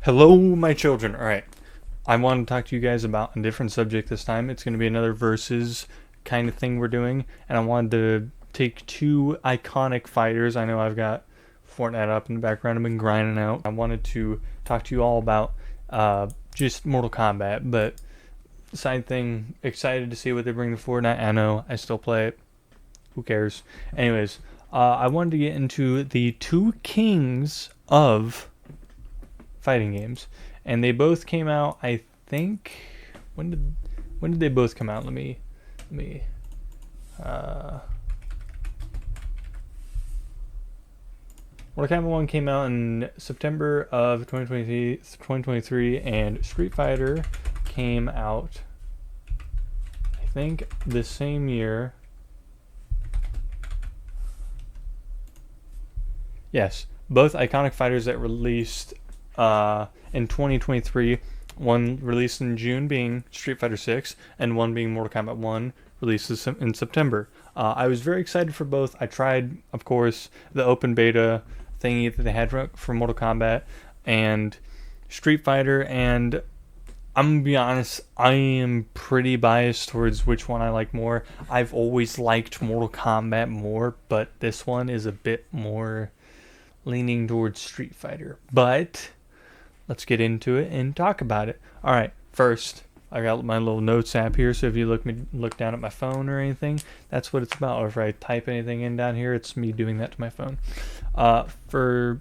Hello, my children. All right. I want to talk to you guys about a different subject this time. It's going to be another versus kind of thing we're doing. And I wanted to take two iconic fighters. I know I've got Fortnite up in the background. I've been grinding out. I wanted to talk to you all about just Mortal Kombat. But side thing, excited to see what they bring to Fortnite. I know I still play it. Who cares? Anyways, I wanted to get into the two kings of fighting games, and they both came out. I think when did they both come out? Let me. Uh, Mortal Kombat 1 came out in September of 2023, and Street Fighter came out, I think, the same year. Yes, both iconic fighters that released in 2023. One released in June, being Street Fighter 6, and one being Mortal Kombat 1, released in September. I was very excited for both. I tried, of course, the open beta thingy that they had for Mortal Kombat and Street Fighter, and I'm gonna be honest, I am pretty biased towards which one I like more. I've always liked Mortal Kombat more, but this one is a bit more leaning towards Street Fighter. But let's get into it and talk about it. All right, first, I got my little notes app here, so if you look down at my phone or anything, that's what it's about. Or if I type anything in down here, it's me doing that to my phone. For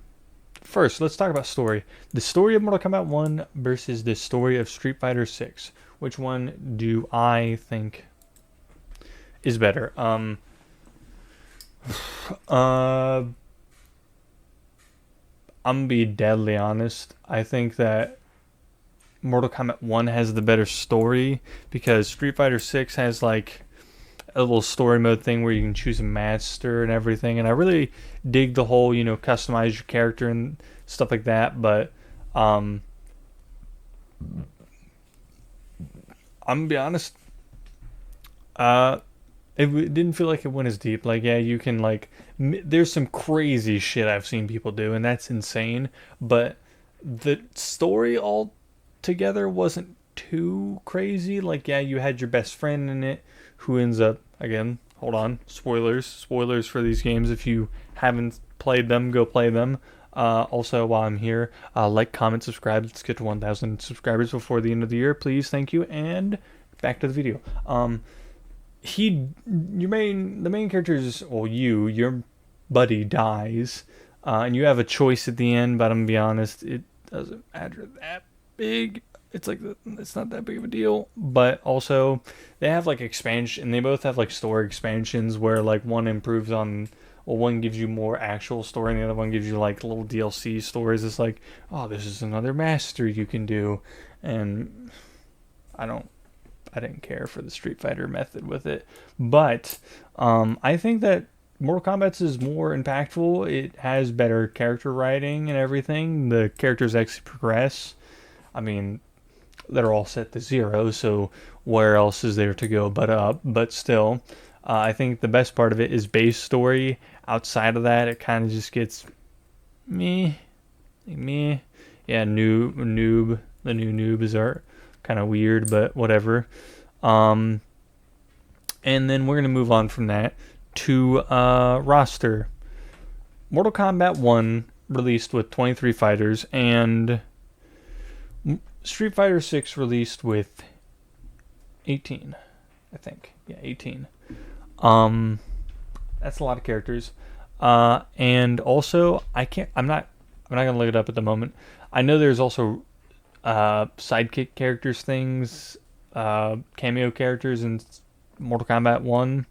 first, let's talk about story. The story of Mortal Kombat 1 versus the story of Street Fighter 6. Which one do I think is better? Uh, I'm gonna be deadly honest. I think that Mortal Kombat 1 has the better story because Street Fighter 6 has like a little story mode thing where you can choose a master and everything. And I really dig the whole, customize your character and stuff like that. But I'm gonna be honest. Uh, it didn't feel like it went as deep. Like, yeah, you can like, there's some crazy shit I've seen people do, and that's insane. But the story altogether wasn't too crazy. Like, yeah, you had your best friend in it, who ends up again. Hold on, spoilers for these games. If you haven't played them, go play them. Also, while I'm here, like, comment, subscribe. Let's get to 1,000 subscribers before the end of the year, please. Thank you. And back to the video. The main character is, well, your buddy dies, and you have a choice at the end. But I'm gonna be honest, it doesn't matter that big. It's like it's not that big of a deal. But also, they have like expansion. They both have like story expansions where like one improves on. Well, one gives you more actual story, and the other one gives you like little DLC stories. It's like, oh, this is another master you can do, and I don't I didn't care for the Street Fighter method with it. But I think that Mortal Kombat's is more impactful. It has better character writing and everything. The characters actually progress. I mean, they're all set to 0, so where else is there to go but up? But still, I think the best part of it is base story. Outside of that, it kind of just gets me. Yeah, noob. The new noobs are kind of weird, but whatever. And then we're gonna move on from that to roster. Mortal Kombat 1 released with 23 fighters, and Street Fighter 6 released with 18. I think, yeah, 18. That's a lot of characters. And also, I'm not gonna look it up at the moment. I know there's also sidekick characters things, cameo characters in Mortal Kombat 1.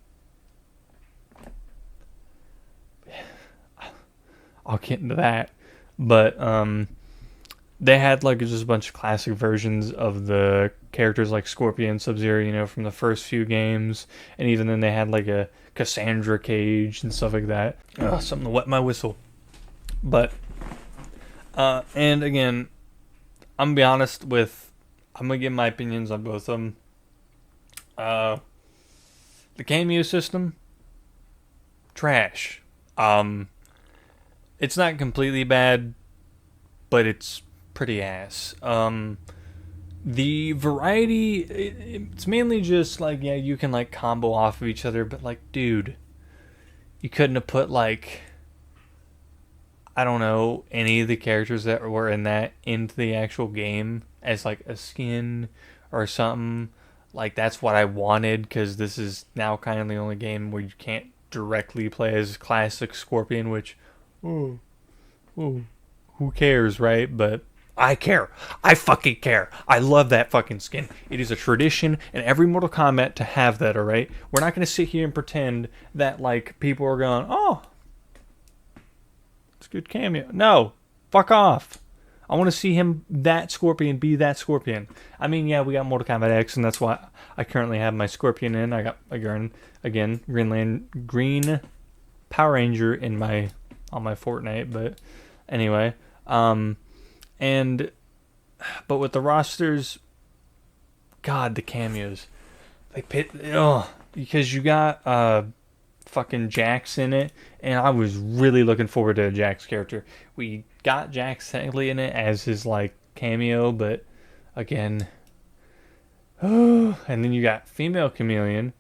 I'll get into that. But they had like just a bunch of classic versions of the characters like Scorpion, Sub-Zero, from the first few games. And even then they had like a Cassandra cage and stuff like that. Something to wet my whistle. But, and again, I'm gonna be honest I'm gonna give my opinions on both of them. The cameo system, trash. It's not completely bad, but it's pretty ass. The variety, it's mainly just like, yeah, you can like combo off of each other, but like, dude, you couldn't have put like, I don't know, any of the characters that were in that into the actual game as like a skin or something. Like that's what I wanted, because this is now kind of the only game where you can't directly play as classic Scorpion, which, oh, oh, who cares, right? But I care. I fucking care. I love that fucking skin. It is a tradition in every Mortal Kombat to have that, alright? We're not going to sit here and pretend that, like, people are going, oh, it's a good cameo. No. Fuck off. I want to see him, that Scorpion, be that Scorpion. I mean, yeah, we got Mortal Kombat X, and that's why I currently have my Scorpion in. I got, again, Green Power Ranger in my, on my Fortnite, but anyway. And but with the rosters, God, the cameos, they pit, because you got fucking Jax in it, and I was really looking forward to a Jax character. We got Jax technically in it as his like cameo, but again, and then you got female Chameleon.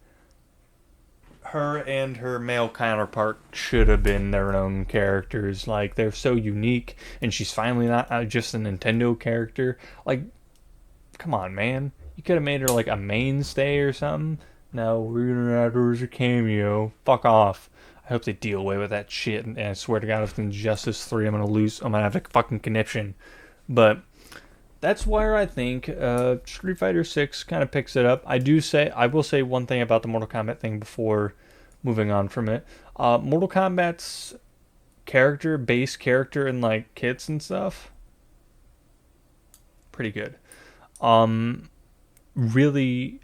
Her and her male counterpart should have been their own characters. Like, they're so unique, and she's finally not just a Nintendo character. Like, come on, man. You could have made her like a mainstay or something. No, we're gonna have her as a cameo. Fuck off. I hope they deal away with that shit, and I swear to God, if it's Injustice 3, I'm gonna have a fucking conniption. But that's where I think Street Fighter 6 kind of picks it up. I will say one thing about the Mortal Kombat thing before moving on from it. Mortal Kombat's base character, and like kits and stuff, pretty good. Really,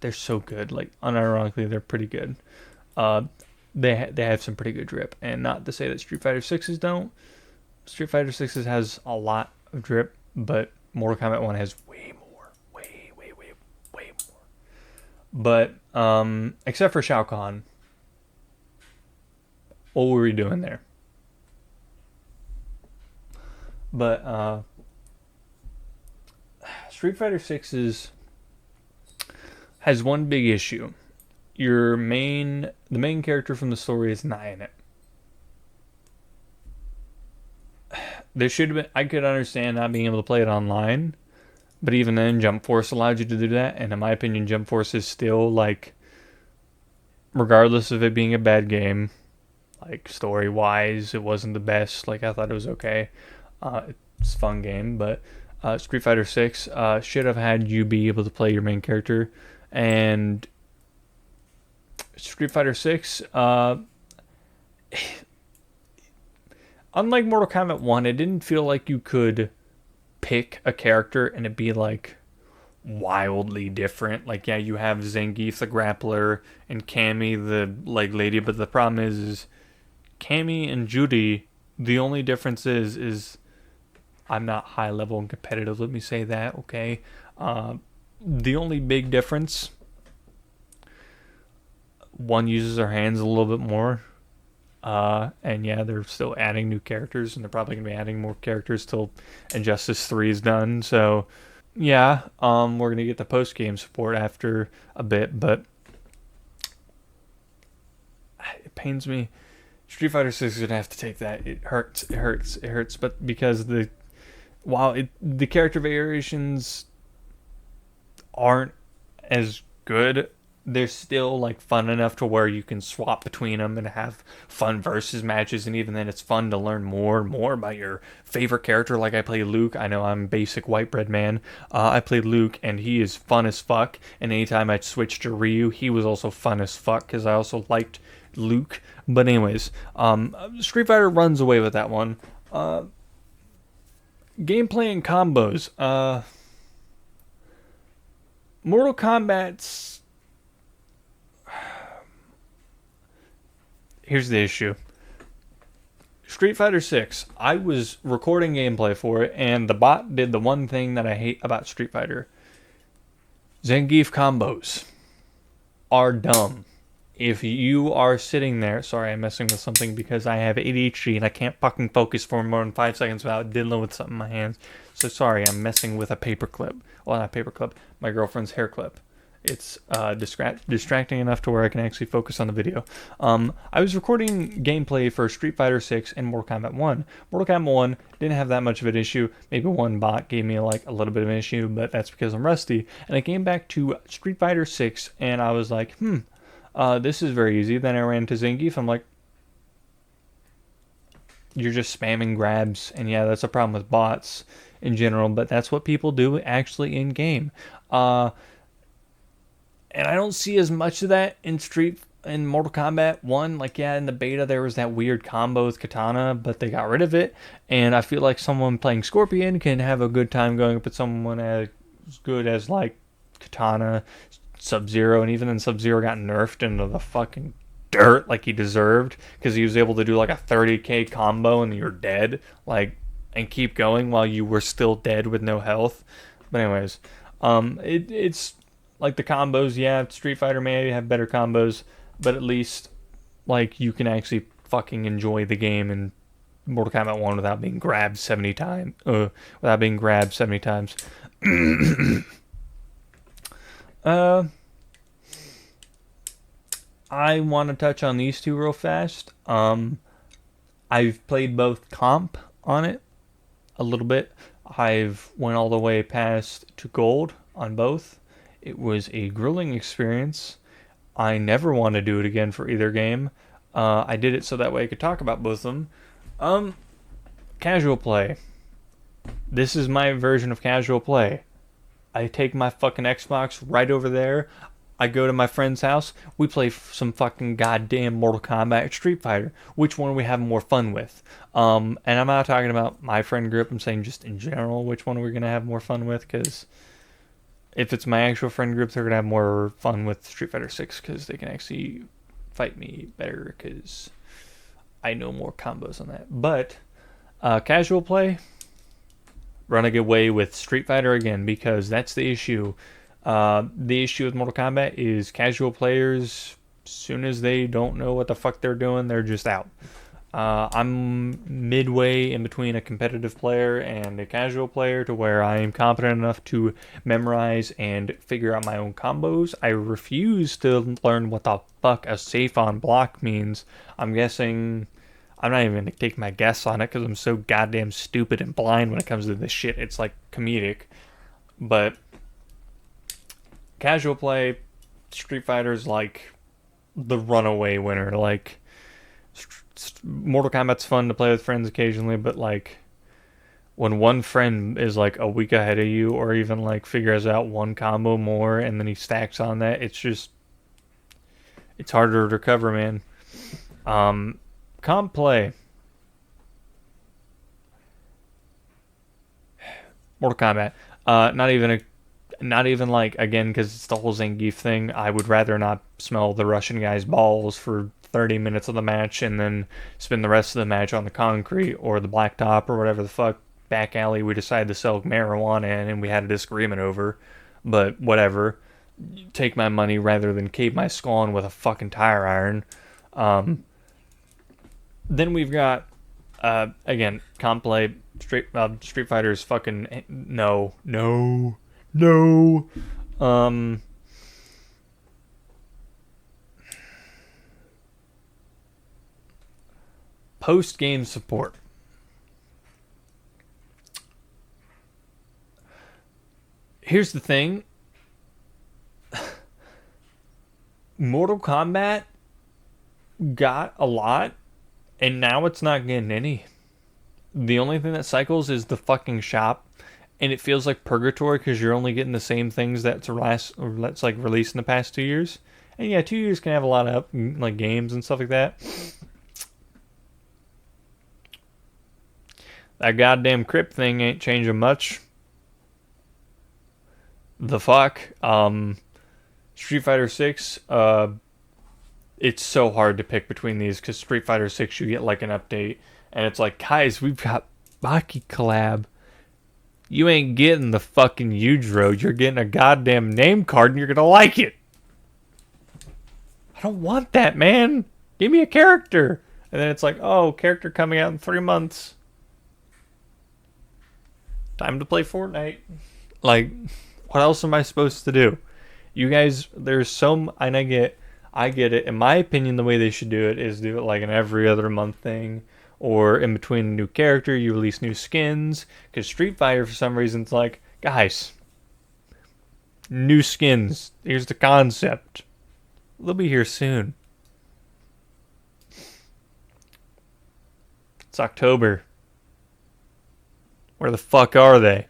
they're so good. Like, unironically, they're pretty good. They have some pretty good drip, and not to say that Street Fighter 6's don't. Street Fighter 6's has a lot of drip, but Mortal Kombat 1 has way more. Way more. But, except for Shao Kahn. What were we doing there? But, Street Fighter 6's has one big issue. The main character from the story is not in it. There should have been, I could understand not being able to play it online, but even then, Jump Force allowed you to do that, and in my opinion, Jump Force is still, like, regardless of it being a bad game, like, story-wise, it wasn't the best. Like, I thought it was okay. It's a fun game, but Street Fighter 6 should have had you be able to play your main character, and Street Fighter 6, unlike Mortal Kombat 1, it didn't feel like you could pick a character and it be like wildly different. Like, yeah, you have Zangief the grappler and Cammy the leg lady, but the problem is Cammy and Judy, the only difference is I'm not high level and competitive, let me say that, okay? The only big difference, one uses her hands a little bit more. And yeah, they're still adding new characters, and they're probably going to be adding more characters till Injustice 3 is done. So, yeah, we're going to get the post-game support after a bit, but it pains me. Street Fighter 6 is going to have to take that. It hurts, but because the character variations aren't as good, they're still like fun enough to where you can swap between them and have fun versus matches, and even then it's fun to learn more and more about your favorite character. Like, I play Luke. I know I'm basic white bread man. I played Luke, and he is fun as fuck, and anytime I switched to Ryu, he was also fun as fuck because I also liked Luke. But anyways, Street Fighter runs away with that one. Gameplay and combos. Mortal Kombat's... Here's the issue. Street Fighter 6, I was recording gameplay for it, and the bot did the one thing that I hate about Street Fighter. Zangief combos are dumb. if you are sitting there, sorry, I'm messing with something because I have ADHD and I can't fucking focus for more than 5 seconds without diddling with something in my hands. So sorry, I'm messing with a paper clip. Well, not paper clip, my girlfriend's hair clip. It's distracting enough to where I can actually focus on the video. I was recording gameplay for Street Fighter 6 and Mortal Kombat 1. Mortal Kombat 1 didn't have that much of an issue. Maybe one bot gave me like a little bit of an issue, but that's because I'm rusty. And I came back to Street Fighter 6 and I was like, this is very easy. Then I ran into Zangief. I'm like, you're just spamming grabs. And yeah, that's a problem with bots in general, but that's what people do actually in game. And I don't see as much of that in Mortal Kombat 1. Like, yeah, in the beta there was that weird combo with Katana, but they got rid of it. And I feel like someone playing Scorpion can have a good time going up with someone as good as like Katana, Sub-Zero, and even then Sub-Zero got nerfed into the fucking dirt like he deserved because he was able to do like a 30k combo and you're dead, like, and keep going while you were still dead with no health. But anyways, it's like the combos, yeah, Street Fighter may have better combos, but at least like you can actually fucking enjoy the game in Mortal Kombat 1 without being grabbed 70 times. Without being grabbed 70 times. I want to touch on these two real fast. I've played both comp on it a little bit. I've went all the way past to gold on both. It was a grueling experience. I never want to do it again for either game. I did it so that way I could talk about both of them. Casual play. This is my version of casual play. I take my fucking Xbox right over there. I go to my friend's house. We play some fucking goddamn Mortal Kombat Street Fighter. Which one are we having more fun with? And I'm not talking about my friend group. I'm saying just in general, which one we're going to have more fun with. Because if it's my actual friend group, they're going to have more fun with Street Fighter 6. Because they can actually fight me better. Because I know more combos on that. But casual play, run a good way with Street Fighter again. Because that's the issue. The issue with Mortal Kombat is casual players, as soon as they don't know what the fuck they're doing, they're just out. I'm midway in between a competitive player and a casual player to where I am competent enough to memorize and figure out my own combos. I refuse to learn what the fuck a safe on block means. I'm guessing... I'm not even going to take my guess on it because I'm so goddamn stupid and blind when it comes to this shit. It's like comedic. But... casual play, Street Fighter's like the runaway winner. Like, Mortal Kombat's fun to play with friends occasionally, but like, when one friend is like a week ahead of you, or even like figures out one combo more, and then he stacks on that, it's harder to recover, man. Comp play. Mortal Kombat. Not even like, again, because it's the whole Zangief thing, I would rather not smell the Russian guy's balls for 30 minutes of the match and then spend the rest of the match on the concrete or the blacktop or whatever the fuck back alley we decided to sell marijuana in and we had a disagreement over. But whatever. Take my money rather than cave my skull in with a fucking tire iron. Then we've got, again, comp play. Street Fighter's fucking... No. Post-game support. Here's the thing. Mortal Kombat got a lot, and now it's not getting any. The only thing that cycles is the fucking shop. And it feels like purgatory because you're only getting the same things that's like released in the past 2 years. And yeah, 2 years can have a lot of like games and stuff like that. That goddamn crypt thing ain't changing much. The fuck. Street Fighter 6. It's so hard to pick between these because Street Fighter 6 you get like an update and it's like, guys, we've got Baki collab. You ain't getting the fucking Yujiro. You're getting a goddamn name card and you're gonna like it. I don't want that, man. Give me a character. And then it's like, oh, character coming out in 3 months. Time to play Fortnite. Like, what else am I supposed to do? You guys, there's some, and I get it. In my opinion, the way they should do it is do it like an every other month thing, or in between a new character, you release new skins. Because Street Fighter, for some reason, it's like, guys, new skins. Here's the concept. They'll be here soon. It's October. Where the fuck are they?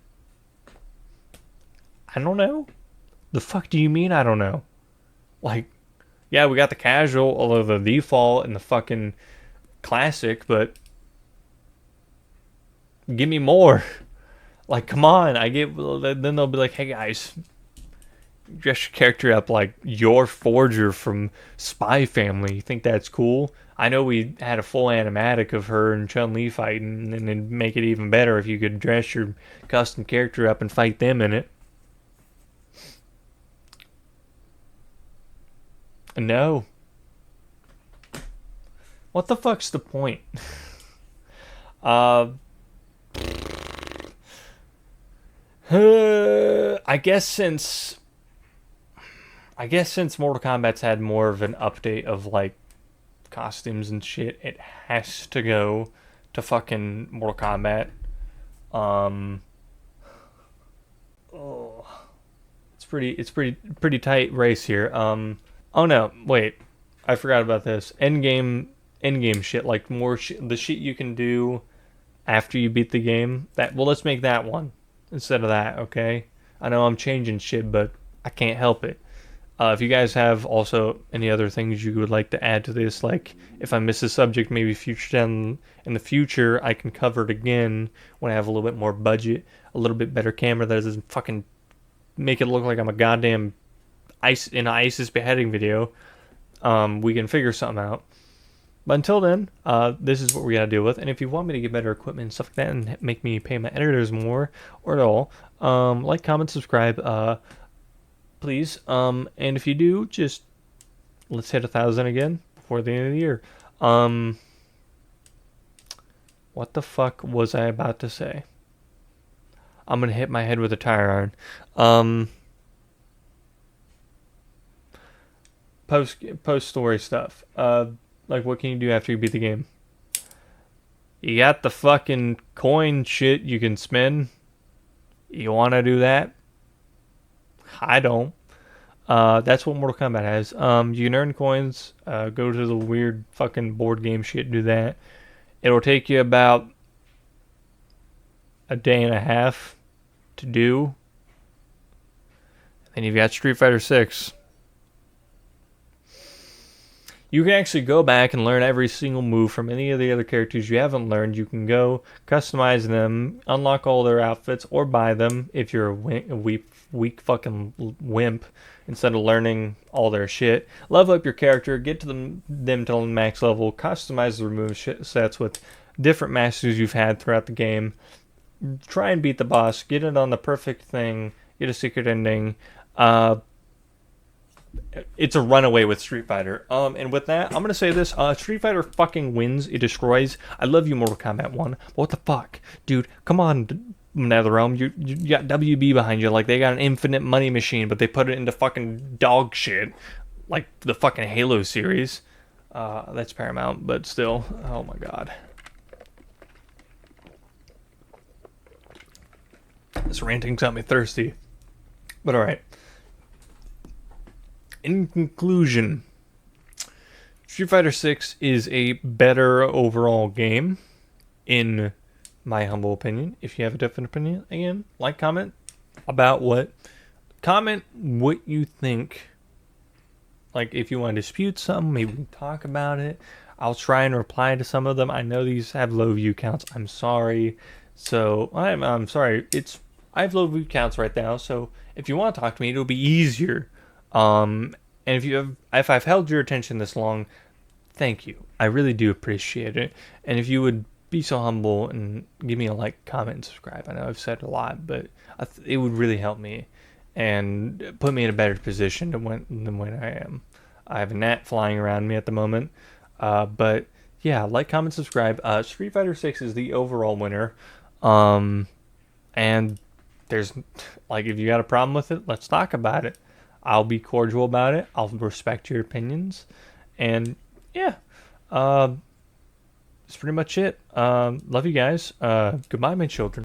I don't know. The fuck do you mean I don't know? Like, yeah, we got the casual, although the default and the fucking classic, but give me more. Like, come on. Then they'll be like, hey guys, dress your character up like your Forger from Spy Family. You think that's cool? I know we had a full animatic of her and Chun-Li fighting, and it'd make it even better if you could dress your custom character up and fight them in it. No. What the fuck's the point? uh, I guess since Mortal Kombat's had more of an update of like costumes and shit, it has to go to fucking Mortal Kombat. Oh, it's pretty tight race here. Oh no, wait, I forgot about this. Endgame shit, like more the shit you can do after you beat the game. Let's make that one instead of that, okay? I know I'm changing shit, but I can't help it. If you guys have also any other things you would like to add to this, like if I miss a subject, maybe in the future I can cover it again when I have a little bit more budget, a little bit better camera that doesn't fucking make it look like I'm a goddamn ISIS beheading video. We can figure something out. But until then, this is what we gotta deal with. And if you want me to get better equipment and stuff like that, and make me pay my editors more or at all, like, comment, subscribe, please. And if you do, just let's hit 1,000 again before the end of the year. What the fuck was I about to say? I'm gonna hit my head with a tire iron. Post story stuff. Like, what can you do after you beat the game? You got the fucking coin shit you can spend. You want to do that? I don't. That's what Mortal Kombat has. You can earn coins. Go to the weird fucking board game shit. Do that. It'll take you about a day and a half to do. And you've got Street Fighter 6. You can actually go back and learn every single move from any of the other characters you haven't learned. You can go customize them, unlock all their outfits, or buy them if you're a weak fucking wimp, instead of learning all their shit. Level up your character, get to them to the max level, customize the remove sets with different masters you've had throughout the game. Try and beat the boss, get it on the perfect thing, get a secret ending. It's a runaway with Street Fighter. And with that, I'm gonna say this: Street Fighter fucking wins. It destroys. I love you, Mortal Kombat 1. But what the fuck, dude? Come on, NetherRealm. You got WB behind you. Like, they got an infinite money machine, but they put it into fucking dog shit, like the fucking Halo series. That's Paramount, but still. Oh my god. This ranting's got me thirsty. But alright. In conclusion, Street Fighter 6 is a better overall game, in my humble opinion. If you have a different opinion, again, comment what you think. Like, if you want to dispute something, maybe we can talk about it. I'll try and reply to some of them. I know these have low view counts. I'm sorry. So I'm sorry. I have low view counts right now. So if you want to talk to me, it'll be easier. And if I've held your attention this long, thank you. I really do appreciate it. And if you would be so humble and give me a like, comment, and subscribe. I know I've said a lot, but it would really help me and put me in a better position than when I am. I have a gnat flying around me at the moment. But yeah, like, comment, subscribe. Street Fighter 6 is the overall winner. Um, and there's, like, if you got a problem with it, let's talk about it. I'll be cordial about it. I'll respect your opinions. And yeah, uh, that's pretty much it. Love you guys. Goodbye, my children.